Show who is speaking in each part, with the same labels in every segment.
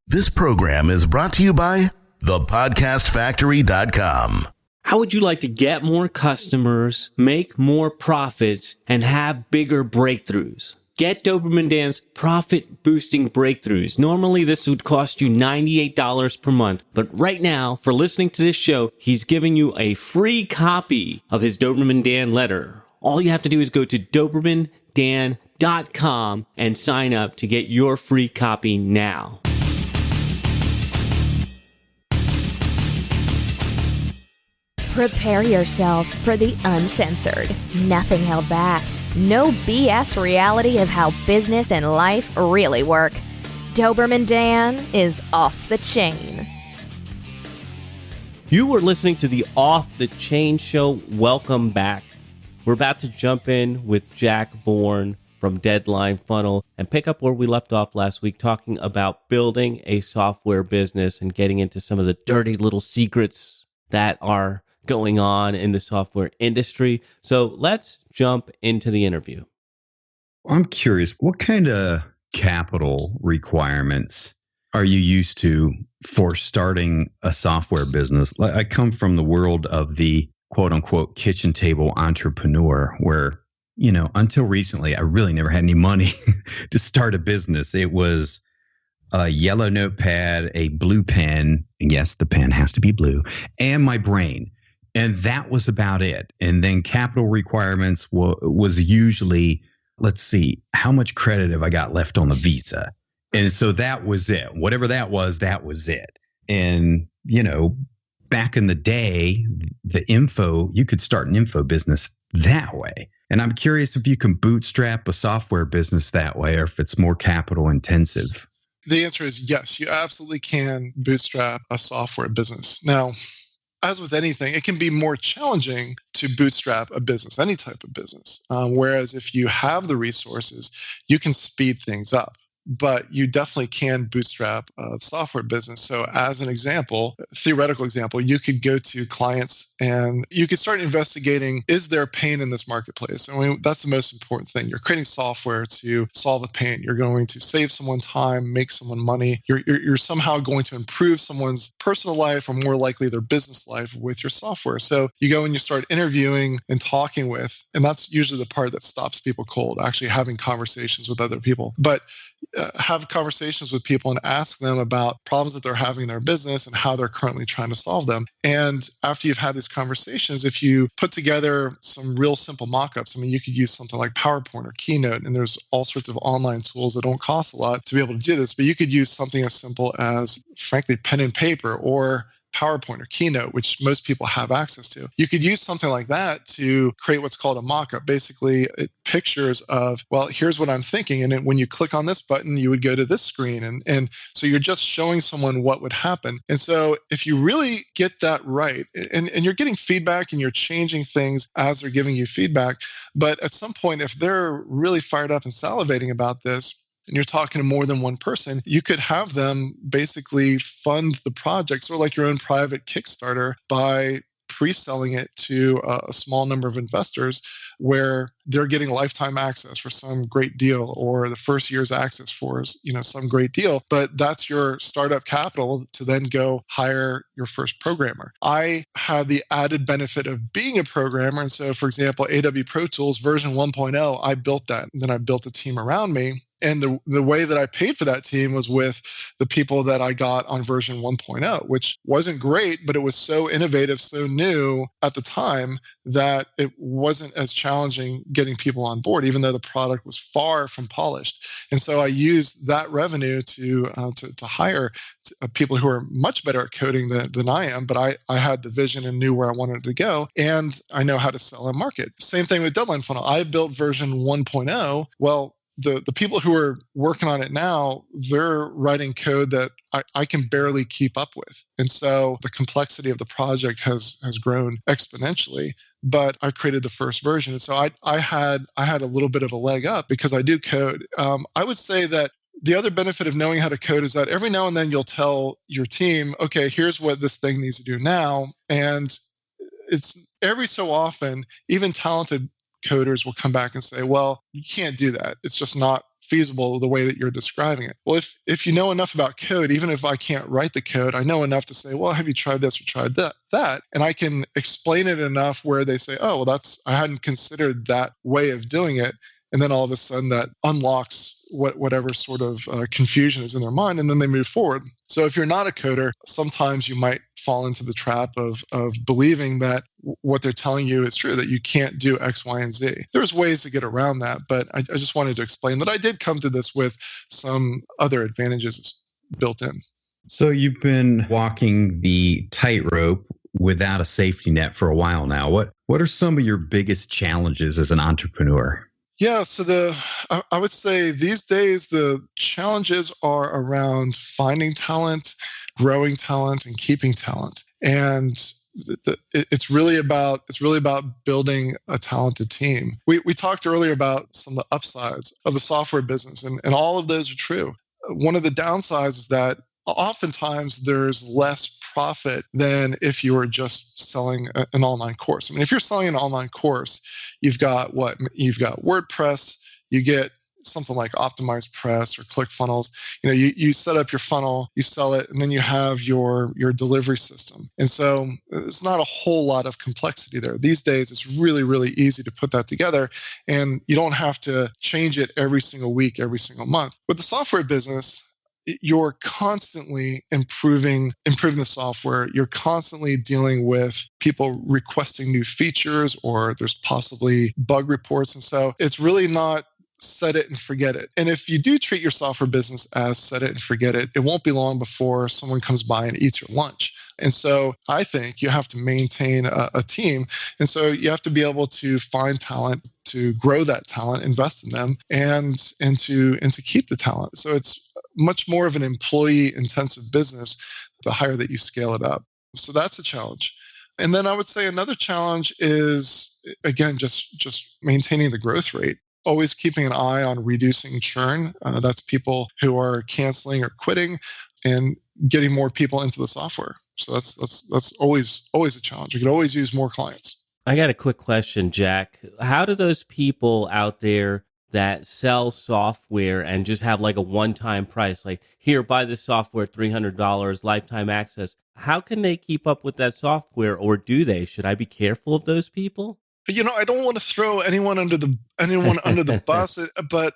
Speaker 1: This program is brought to you by thepodcastfactory.com.
Speaker 2: How would you like to get more customers, make more profits, and have bigger breakthroughs? Get Doberman Dan's Profit Boosting Breakthroughs. Normally, this would cost you $98 per month, but right now, for listening to this show, he's giving you a free copy of his Doberman Dan letter. All you have to do is go to DobermanDan.com and sign up to get your free copy now.
Speaker 3: Prepare yourself for the uncensored, nothing held back, no BS reality of how business and life really work. Doberman Dan is off the chain.
Speaker 2: You are listening to the Off the Chain Show. Welcome back. We're about to jump in with Jack Bourne from Deadline Funnel and pick up where we left off last week, talking about building a software business and getting into some of the dirty little secrets that are going on in the software industry. So let's jump into the interview.
Speaker 4: I'm curious, what kind of capital requirements are you used to for starting a software business? I come from the world of the quote unquote kitchen table entrepreneur where, you know, until recently, I really never had any money to start a business. It was a yellow notepad, a blue pen, and yes, the pen has to be blue, and my brain. And that was about it. And then capital requirements was usually, let's see, how much credit have I got left on the Visa? And so that was it. Whatever that was it. And, you know, back in the day, you could start an info business that way. And I'm curious if you can bootstrap a software business that way, or if it's more capital intensive.
Speaker 5: The answer is yes, you absolutely can bootstrap a software business. Now, as with anything, it can be more challenging to bootstrap a business, any type of business. Whereas if you have the resources, you can speed things up. But you definitely can bootstrap a software business. So as an example, theoretical example, you could go to clients and you could start investigating, is there pain in this marketplace? I mean, that's the most important thing. You're creating software to solve a pain. You're going to save someone time, make someone money. You're somehow going to improve someone's personal life, or more likely their business life, with your software. So you go and you start interviewing and talking with, and that's usually the part that stops people cold, actually having conversations with other people. But have conversations with people and ask them about problems that they're having in their business and how they're currently trying to solve them. And after you've had these conversations, if you put together some real simple mock-ups, I mean, you could use something like PowerPoint or Keynote, and there's all sorts of online tools that don't cost a lot to be able to do this, but you could use something as simple as, frankly, pen and paper or PowerPoint or Keynote, which most people have access to. You could use something like that to create what's called a mock-up. Basically, it pictures of, well, here's what I'm thinking. And then when you click on this button, you would go to this screen. And so you're just showing someone what would happen. And so if you really get that right, and you're getting feedback and you're changing things as they're giving you feedback, but at some point, if they're really fired up and salivating about this, and you're talking to more than one person, you could have them basically fund the project, sort of like your own private Kickstarter, by pre-selling it to a small number of investors where they're getting lifetime access for some great deal, or the first year's access for, you know, some great deal. But that's your startup capital to then go hire your first programmer. I had the added benefit of being a programmer. And so, for example, AW Pro Tools version 1.0, I built that. And then I built a team around me. And the way that I paid for that team was with the people that I got on version 1.0, which wasn't great, but it was so innovative, so new at the time that it wasn't as challenging getting people on board, even though the product was far from polished. And so I used that revenue to hire people who are much better at coding than I am, but I had the vision and knew where I wanted to go, and I know how to sell and market. Same thing with Deadline Funnel. I built version 1.0. Well, the people who are working on it now, they're writing code that I can barely keep up with. And so the complexity of the project has grown exponentially, but I created the first version. And so I had a little bit of a leg up because I do code. I would say that the other benefit of knowing how to code is that every now and then you'll tell your team, okay, here's what this thing needs to do now. And it's every so often, even talented coders will come back and say, well, you can't do that. It's just not feasible the way that you're describing it. Well, if you know enough about code, even if I can't write the code, I know enough to say, well, have you tried this or tried that? And I can explain it enough where they say, oh, well, I hadn't considered that way of doing it. And then all of a sudden that unlocks whatever sort of confusion is in their mind, and then they move forward. So if you're not a coder, sometimes you might fall into the trap of believing that what they're telling you is true, that you can't do X, Y, and Z. There's ways to get around that, but I just wanted to explain that I did come to this with some other advantages built in.
Speaker 4: So you've been walking the tightrope without a safety net for a while now. What are some of your biggest challenges as an entrepreneur?
Speaker 5: Yeah, so I would say these days the challenges are around finding talent, growing talent, and keeping talent. And it's really about building a talented team. We talked earlier about some of the upsides of the software business, and all of those are true. One of the downsides is that oftentimes there's less profit than if you were just selling an online course. I mean, if you're selling an online course, you've got WordPress, you get something like Optimized Press or ClickFunnels. You set up your funnel, you sell it, and then you have your delivery system. And so it's not a whole lot of complexity there. These days, it's really, really easy to put that together, and you don't have to change it every single week, every single month. With the software business, you're constantly improving the software. You're constantly dealing with people requesting new features, or there's possibly bug reports. And so it's really not set it and forget it. And if you do treat your software business as set it and forget it, it won't be long before someone comes by and eats your lunch. And so I think you have to maintain a team. And so you have to be able to find talent, to grow that talent, invest in them, and to keep the talent. So it's much more of an employee intensive business the higher that you scale it up. So that's a challenge. And then I would say another challenge is, again, just maintaining the growth rate. Always keeping an eye on reducing churn. That's people who are canceling or quitting, and getting more people into the software. So that's always a challenge. You can always use more clients.
Speaker 2: I got a quick question, Jack. How do those people out there that sell software and just have like a one-time price, like, here, buy this software, $300, lifetime access, how can they keep up with that software, or do they? Should I be careful of those people?
Speaker 5: I don't want to throw anyone under the bus,
Speaker 4: but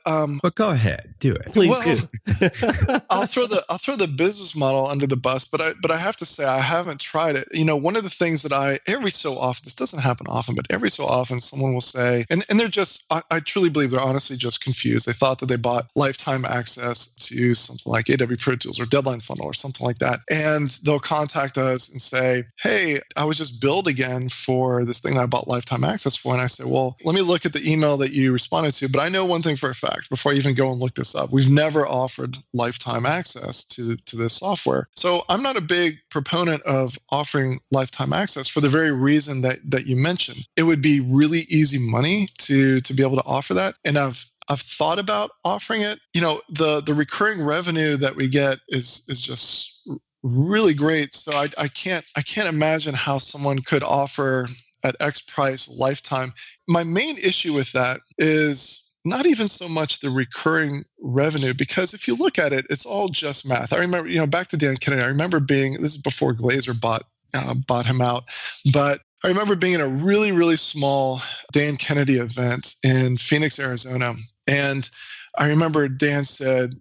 Speaker 4: go ahead, do it.
Speaker 2: Please do.
Speaker 5: I'll throw the business model under the bus, but I have to say I haven't tried it. One of the things that every so often, this doesn't happen often, but every so often someone will say, and they're just, I truly believe they're honestly just confused. They thought that they bought lifetime access to something like AW Pro Tools or Deadline Funnel or something like that, and they'll contact us and say, hey, I was just billed again for this thing that I bought lifetime access for. And I say, well, let me look at the email that you responded to. But I know one thing for a fact, before I even go and look this up, we've never offered lifetime access to this software. So I'm not a big proponent of offering lifetime access for the very reason that you mentioned. It would be really easy money to be able to offer that. And I've thought about offering it. The recurring revenue that we get is just really great. So I can't imagine how someone could offer at X price lifetime. My main issue with that is not even so much the recurring revenue, because if you look at it, it's all just math. I remember, back to Dan Kennedy, I remember this is before Glazer bought him out, but I remember being in a really, really small Dan Kennedy event in Phoenix, Arizona. And I remember Dan said,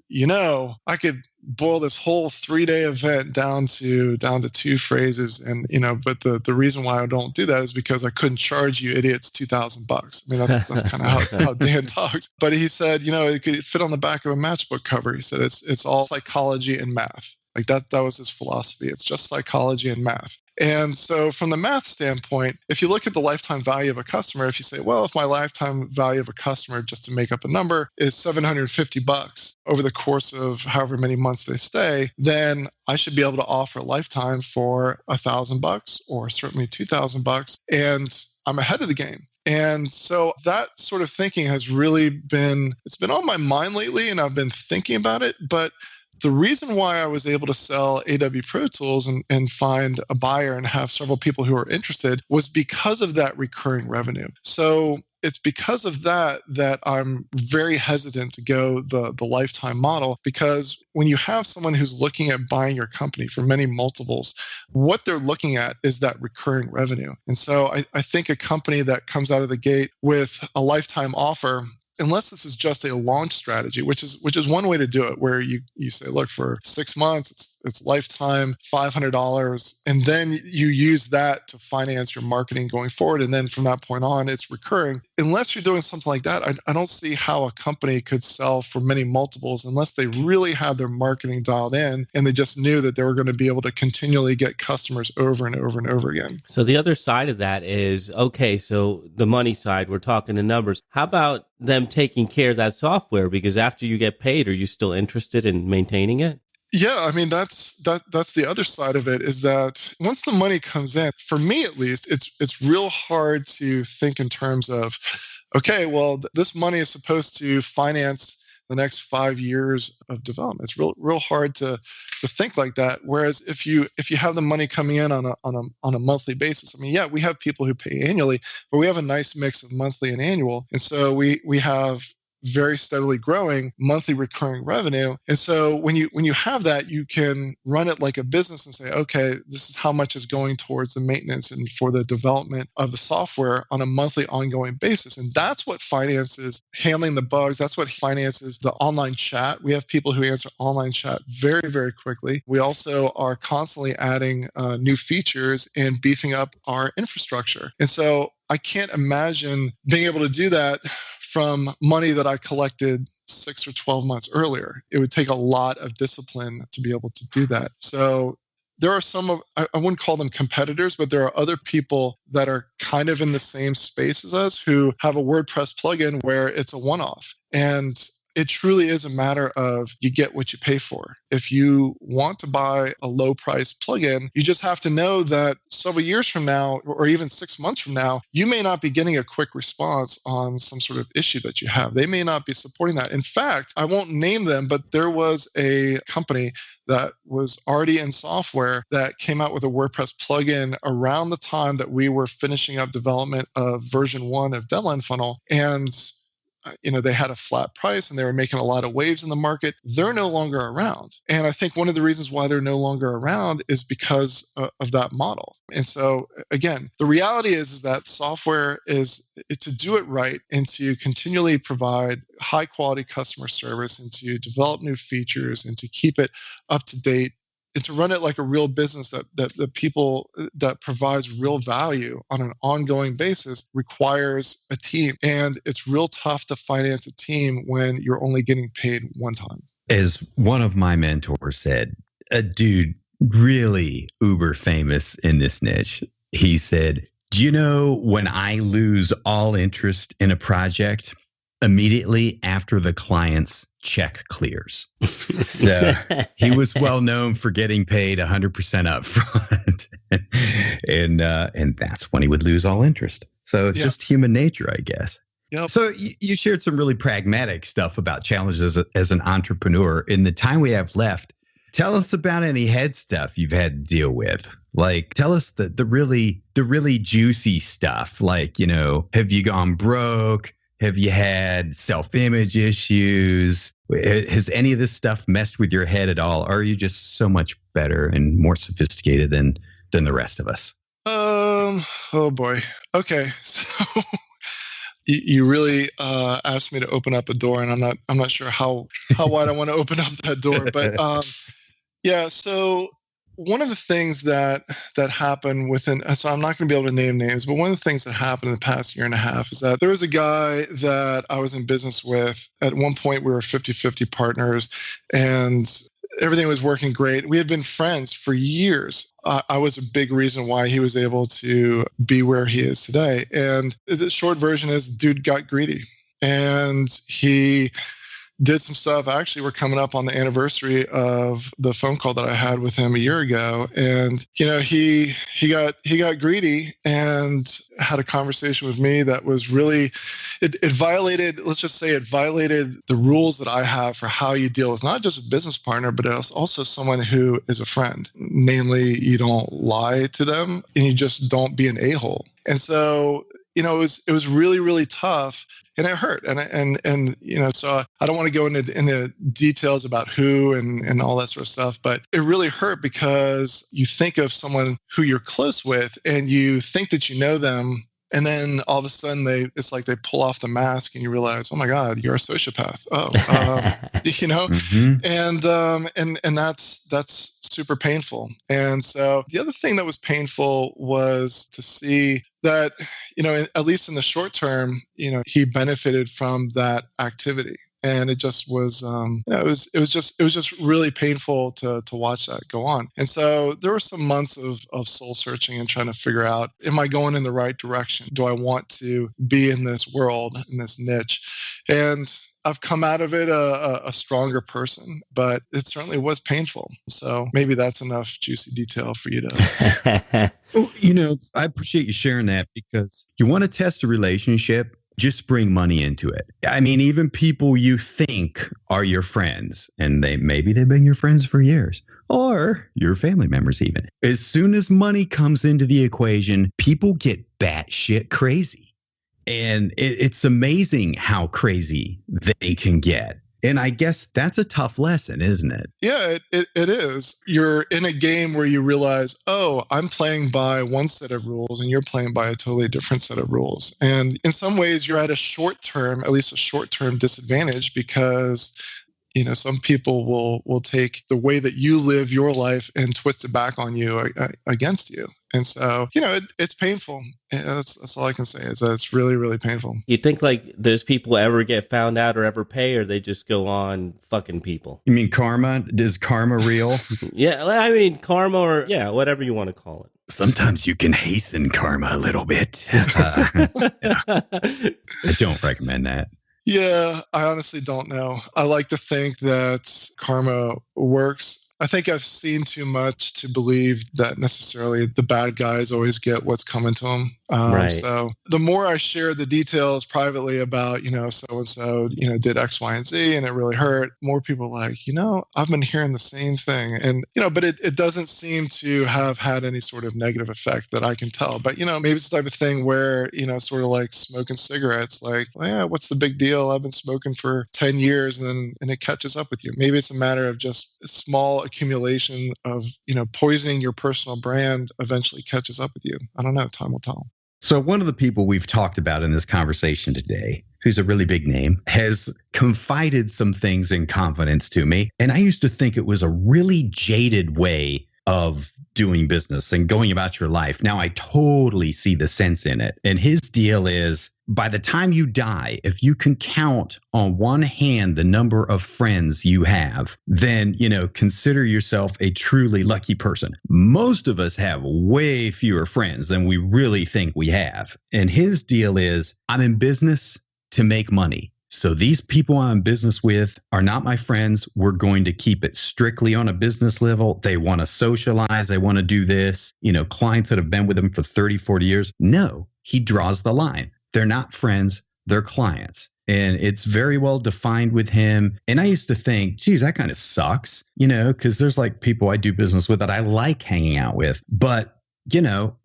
Speaker 5: I could boil this whole 3-day event down to 2 phrases. And, but the reason why I don't do that is because I couldn't charge you idiots $2,000. I mean, that's kind of how Dan talks. But he said, it could fit on the back of a matchbook cover. He said, it's all psychology and math. Like that was his philosophy. It's just psychology and math. And so from the math standpoint, if you look at the lifetime value of a customer, if you say, well, if my lifetime value of a customer, just to make up a number, is $750 over the course of however many months they stay, then I should be able to offer a lifetime for $1,000 or certainly $2,000. And I'm ahead of the game. And so that sort of thinking has really it's been on my mind lately, and I've been thinking about it. But the reason why I was able to sell AW Pro Tools and find a buyer and have several people who are interested was because of that recurring revenue. So it's because of that I'm very hesitant to go the lifetime model, because when you have someone who's looking at buying your company for many multiples, what they're looking at is that recurring revenue. And so I think a company that comes out of the gate with a lifetime offer, unless this is just a launch strategy, which is one way to do it, where you say, look, for 6 months, it's lifetime $500, and then you use that to finance your marketing going forward. And then from that point on, it's recurring. Unless you're doing something like that, I don't see how a company could sell for many multiples unless they really had their marketing dialed in and they just knew that they were going to be able to continually get customers over and over and over again.
Speaker 2: So the other side of that is, okay, so the money side, we're talking the numbers. How about them taking care of that software? Because after you get paid, are you still interested in maintaining it?
Speaker 5: Yeah, I mean, that's the other side of it, is that once the money comes in, for me at least, it's real hard to think in terms of, okay, well, this money is supposed to finance the next 5 years of development. It's real hard to think like that. Whereas if you have the money coming in on a monthly basis, I mean, yeah, we have people who pay annually, but we have a nice mix of monthly and annual, and so we have very steadily growing monthly recurring revenue. And so when you have that, you can run it like a business and say, okay, this is how much is going towards the maintenance and for the development of the software on a monthly ongoing basis. And that's what finances handling the bugs. That's what finances the online chat. We have people who answer online chat very, very quickly. We also are constantly adding new features and beefing up our infrastructure. And so I can't imagine being able to do that from money that I collected 6 or 12 months earlier. It would take a lot of discipline to be able to do that. So there are I wouldn't call them competitors, but there are other people that are kind of in the same space as us who have a WordPress plugin where it's a one-off. And it truly is a matter of you get what you pay for. If you want to buy a low price plugin, you just have to know that several years from now, or even 6 months from now, you may not be getting a quick response on some sort of issue that you have. They may not be supporting that. In fact, I won't name them, but there was a company that was already in software that came out with a WordPress plugin around the time that we were finishing up development of version 1 of Deadline Funnel. And they had a flat price and they were making a lot of waves in the market. They're no longer around. And I think one of the reasons why they're no longer around is because of that model. And so again, the reality is that software is to do it right and to continually provide high quality customer service and to develop new features and to keep it up to date and to run it like a real business that provides real value on an ongoing basis requires a team. And it's real tough to finance a team when you're only getting paid one time.
Speaker 4: As one of my mentors said, a dude really uber famous in this niche, he said, do you know when I lose all interest in a project? Immediately after the client's check clears. So he was well known for getting paid 100% up front. and that's when he would lose all interest. So it's just human nature, I guess.
Speaker 5: Yep.
Speaker 4: So you shared some really pragmatic stuff about challenges as an entrepreneur. In the time we have left, tell us about any head stuff you've had to deal with. Like, tell us the really juicy stuff. Like, have you gone broke? Have you had self-image issues? Has any of this stuff messed with your head at all? Or are you just so much better and more sophisticated than the rest of us?
Speaker 5: Oh boy. Okay. So you really asked me to open up a door, and I'm not sure how wide I want to open up that door. But yeah. So one of the things that happened so I'm not going to be able to name names, but one of the things that happened in the past year and a half is that there was a guy that I was in business with. At one point, we were 50-50 partners, and everything was working great. We had been friends for years. I was a big reason why he was able to be where he is today. And the short version is, dude got greedy, and he did some stuff. Actually, we're coming up on the anniversary of the phone call that I had with him a year ago. And, he got greedy and had a conversation with me that was really, it violated, let's just say it violated the rules that I have for how you deal with not just a business partner, but also someone who is a friend. Namely, you don't lie to them and you just don't be an a-hole. And so it was really, really tough, and it hurt. So I don't want to go into details about who and all that sort of stuff, but it really hurt because you think of someone who you're close with and you think that you know them. And then all of a sudden it's like they pull off the mask and you realize, oh my God, you're a sociopath. Oh,
Speaker 2: Mm-hmm.
Speaker 5: and that's super painful. And so the other thing that was painful was to see that, at least in the short term, he benefited from that activity. And it just was, it was just really painful to watch that go on. And so there were some months of soul searching and trying to figure out, am I going in the right direction? Do I want to be in this world, in this niche? And I've come out of it a stronger person, but it certainly was painful. So maybe that's enough juicy detail for you to.
Speaker 4: I appreciate you sharing that, because you want to test a relationship, just bring money into it. I mean, even people you think are your friends, and maybe they've been your friends for years, or your family members even. As soon as money comes into the equation, people get batshit crazy. And it's amazing how crazy they can get. And I guess that's a tough lesson, isn't it?
Speaker 5: Yeah, it is. You're in a game where you realize, oh, I'm playing by one set of rules and you're playing by a totally different set of rules. And in some ways, you're at a short-term disadvantage, because some people will take the way that you live your life and twist it back on you against you. And so, it's painful. That's all I can say, is that it's really, really painful.
Speaker 2: You think like those people ever get found out or ever pay, or they just go on fucking people?
Speaker 4: You mean karma? Is karma real?
Speaker 2: Yeah, I mean karma, or whatever you want to call it.
Speaker 4: Sometimes you can hasten karma a little bit. I don't recommend that.
Speaker 5: Yeah, I honestly don't know. I like to think that karma works. I think I've seen too much to believe that necessarily the bad guys always get what's coming to them.
Speaker 2: Right.
Speaker 5: So the more I share the details privately about, so-and-so, did X, Y, and Z, and it really hurt, more people are like, I've been hearing the same thing. And, but it doesn't seem to have had any sort of negative effect that I can tell. But, maybe it's the type of thing where, sort of like smoking cigarettes, like, well, yeah, what's the big deal? I've been smoking for 10 years and it catches up with you. Maybe it's a matter of just a small accumulation of, poisoning your personal brand eventually catches up with you. I don't know. Time will tell.
Speaker 4: So one of the people we've talked about in this conversation today, who's a really big name, has confided some things in confidence to me. And I used to think it was a really jaded way of doing business and going about your life. Now I totally see the sense in it. And his deal is, by the time you die, if you can count on one hand the number of friends you have, then, consider yourself a truly lucky person. Most of us have way fewer friends than we really think we have. And his deal is, I'm in business to make money. So these people I'm in business with are not my friends. We're going to keep it strictly on a business level. They want to socialize. They want to do this. Clients that have been with him for 30, 40 years. No, he draws the line. They're not friends. They're clients. And it's very well defined with him. And I used to think, geez, that kind of sucks, because there's like people I do business with that I like hanging out with. But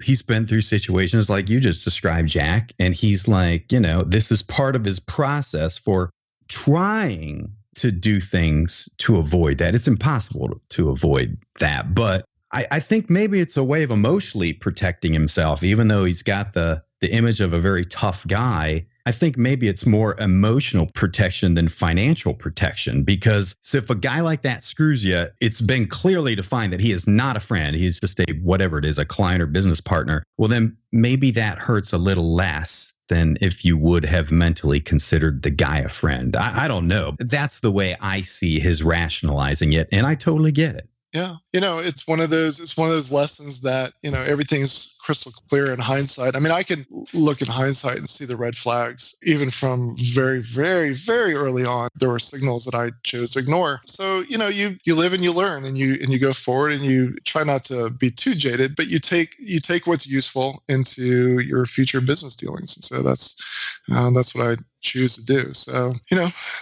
Speaker 4: he's been through situations like you just described, Jack. And he's like, this is part of his process for trying to do things to avoid that. It's impossible to avoid that. But I think maybe it's a way of emotionally protecting himself, even though he's got the image of a very tough guy. I think maybe it's more emotional protection than financial protection, because if a guy like that screws you, it's been clearly defined that he is not a friend. He's just whatever it is, a client or business partner. Well, then maybe that hurts a little less than if you would have mentally considered the guy a friend. I don't know. That's the way I see his rationalizing it. And I totally get it.
Speaker 5: Yeah. It's one of those lessons that, everything's crystal clear in hindsight. I mean, I can look in hindsight and see the red flags, even from very, very, very early on. There were signals that I chose to ignore. So, you live and you learn, and you go forward, and you try not to be too jaded, but you take what's useful into your future business dealings. And so that's what I choose to do. So,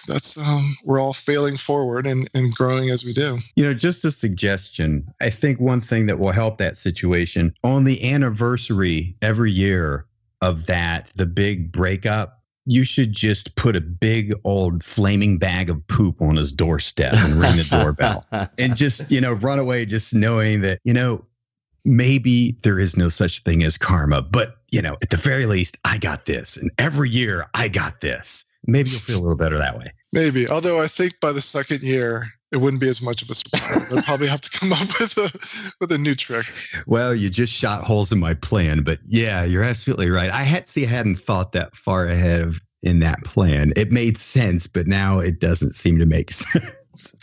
Speaker 5: that's we're all failing forward and growing as we do.
Speaker 4: Just a suggestion. I think one thing that will help that situation, on the anniversary every year of that, the big breakup, you should just put a big old flaming bag of poop on his doorstep and ring the doorbell and just, run away just knowing that, maybe there is no such thing as karma, but, at the very least, I got this. And every year I got this. Maybe you'll feel a little better that way.
Speaker 5: Maybe. Although I think by the second year, it wouldn't be as much of a surprise. I'd probably have to come up with a new trick.
Speaker 4: Well, you just shot holes in my plan, but yeah, you're absolutely right. I hadn't thought that far ahead in that plan. It made sense, but now it doesn't seem to make sense.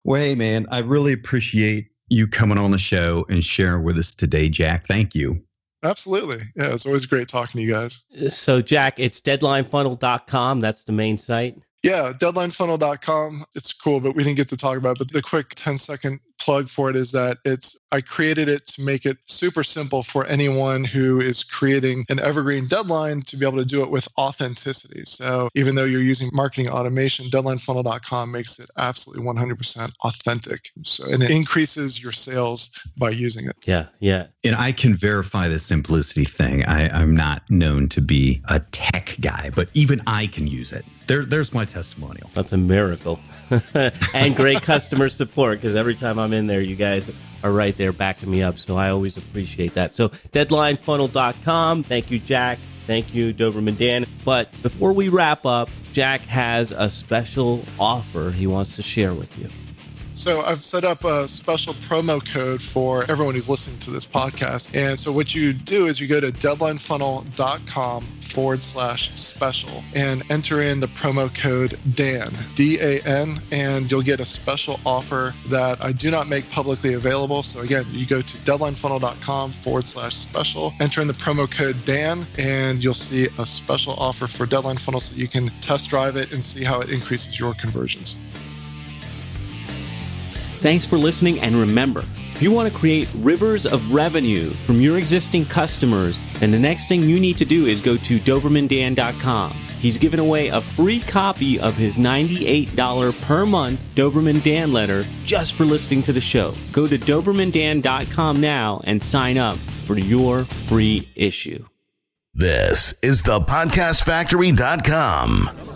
Speaker 4: Well, hey, man, I really appreciate you coming on the show and sharing with us today, Jack. Thank you.
Speaker 5: Absolutely. Yeah, it's always great talking to you guys.
Speaker 2: So, Jack, it's deadlinefunnel.com. That's the main site.
Speaker 5: Yeah, deadlinefunnel.com. It's cool, but we didn't get to talk about it. But the quick 10-second plug for it is that I created it to make it super simple for anyone who is creating an evergreen deadline to be able to do it with authenticity. So even though you're using marketing automation, deadlinefunnel.com makes it absolutely 100% authentic. And it increases your sales by using it.
Speaker 2: Yeah.
Speaker 4: And I can verify the simplicity thing. I'm not known to be a tech guy, but even I can use it. There's my testimonial.
Speaker 2: That's a miracle. And great customer support, because every time I'm in there, you guys are right there backing me up. So I always appreciate that. So deadlinefunnel.com. Thank you, Jack. Thank you, Doberman Dan. But before we wrap up, Jack has a special offer he wants to share with you.
Speaker 5: So I've set up a special promo code for everyone who's listening to this podcast. And so what you do is you go to deadlinefunnel.com/special and enter in the promo code DAN, DAN, and you'll get a special offer that I do not make publicly available. So again, you go to deadlinefunnel.com/special, enter in the promo code DAN, and you'll see a special offer for Deadline Funnel so you can test drive it and see how it increases your conversions.
Speaker 2: Thanks for listening, and remember, if you want to create rivers of revenue from your existing customers, then the next thing you need to do is go to DobermanDan.com. He's giving away a free copy of his $98 per month Doberman Dan letter just for listening to the show. Go to DobermanDan.com now and sign up for your free issue.
Speaker 1: This is the podcastfactory.com.